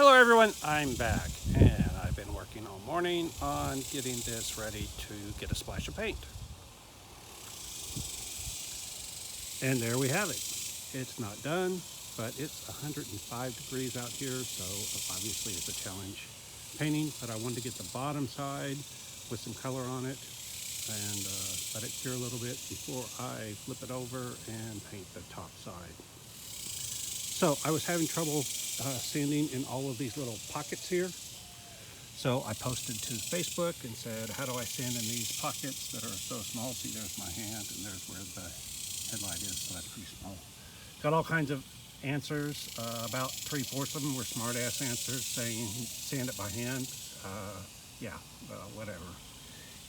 Hello everyone, I'm back and I've been working all morning on getting this ready to get a splash of paint. And there we have it. It's not done, but it's 105 degrees out here, so obviously it's a challenge painting, but I wanted to get the bottom side with some color on it and let it cure a little bit before I flip it over and paint the top side. So I was having trouble sanding in all of these little pockets here. So I posted to Facebook and said, how do I sand in these pockets that are so small? See, there's my hand and there's where the headlight is, so that's pretty small. Got all kinds of answers. About 3/4 of them were smart ass answers saying sand it by hand. Whatever.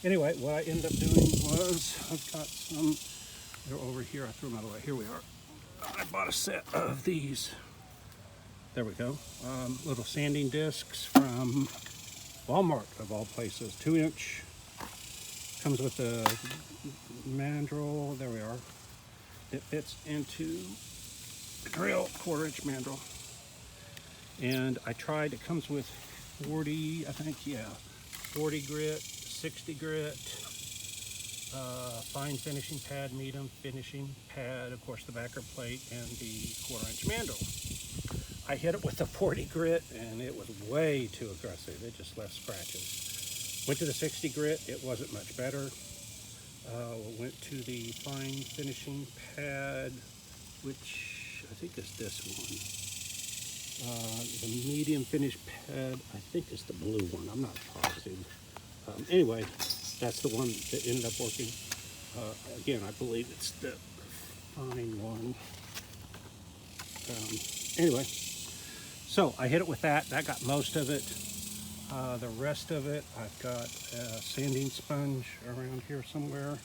Anyway, what I ended up doing was I've got some, they're over here, I threw them out of the way. Here we are. I bought a set of these, there we go, little sanding discs from Walmart of all places, 2-inch, comes with the mandrel, there we are. It fits into the drill, 1/4-inch mandrel. And I tried, it comes with 40, I think, yeah, 40 grit, 60 grit, fine finishing pad, medium finishing pad, of course the backer plate, and the 1/4-inch mandrel. I hit it with the 40 grit and it was way too aggressive. It just left scratches. Went to the 60 grit, it wasn't much better. Went to the fine finishing pad, which I think is this one. The medium finish pad, I think is the blue one. I'm not positive. Anyway, that's the one that ended up working. Again, I believe it's the fine one. Anyway, so I hit it with that. That got most of it. The rest of it, I've got a sanding sponge around here somewhere.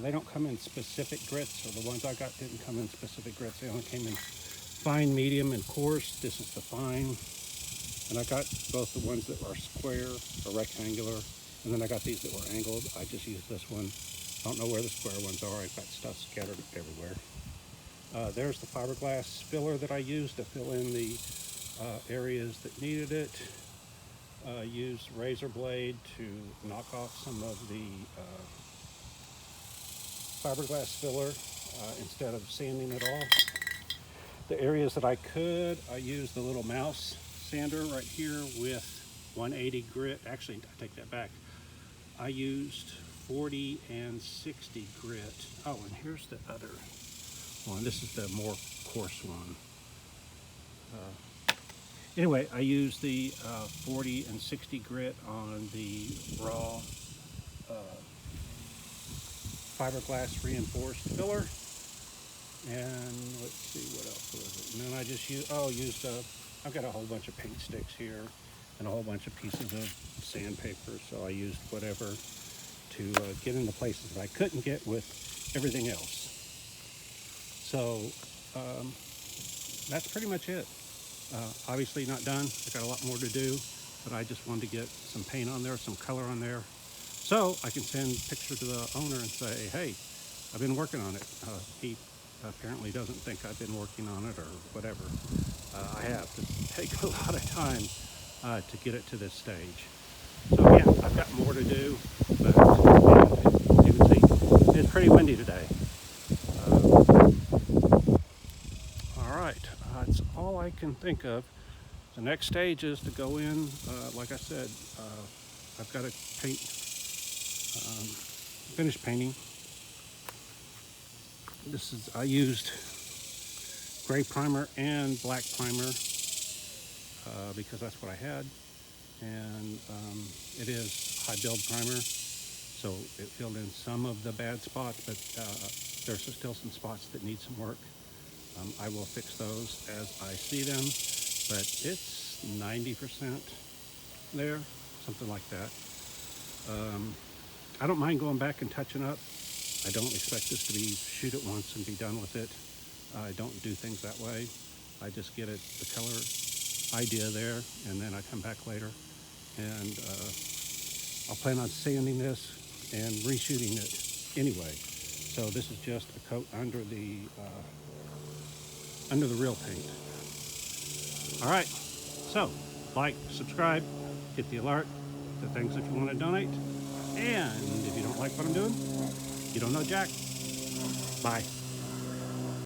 They don't come in specific grits, or the ones I got didn't come in specific grits. They only came in fine, medium, and coarse. This is the fine. And I got both the ones that are square or rectangular, and then I got these that were angled. I just used this one. I don't know where the square ones are. I've got stuff scattered everywhere. There's the fiberglass filler that I used to fill in the areas that needed it. Used razor blade to knock off some of the fiberglass filler instead of sanding it off. The areas that I could, I used the little mouse sander right here with 180 grit. Actually, I take that back. I used 40 and 60 grit. Oh, and here's the other one. This is the more coarse one. Anyway, I used the 40 and 60 grit on the raw fiberglass reinforced filler. And let's see, what else was it? And then I just used, I've got a whole bunch of paint sticks here and a whole bunch of pieces of sandpaper. So I used whatever to get into places that I couldn't get with everything else. So that's pretty much it. Obviously not done. I got a lot more to do, but I just wanted to get some paint on there, some color on there, so I can send a picture to the owner and say, hey, I've been working on it. He apparently doesn't think I've been working on it or whatever. I have to take a lot of time to get it to this stage. So yeah, I've got more to do, but you can see it's pretty windy today. All right, that's all I can think of. The next stage is to go in, like I said, I've got to paint, finish painting. I used gray primer and black primer because that's what I had. And it is high build primer, so it filled in some of the bad spots, but there's still some spots that need some work. I will fix those as I see them, but it's 90% there, something like that. I don't mind going back and touching up. I don't expect this to be shoot it once and be done with it. I don't do things that way. I just get the color idea there, and then I come back later, and I'll plan on sanding this and reshooting it anyway. So this is just a coat under the real paint. All right, So, like, subscribe, hit the alert, the things if you want to donate. And if you don't like what I'm doing, you don't know Jack. Bye.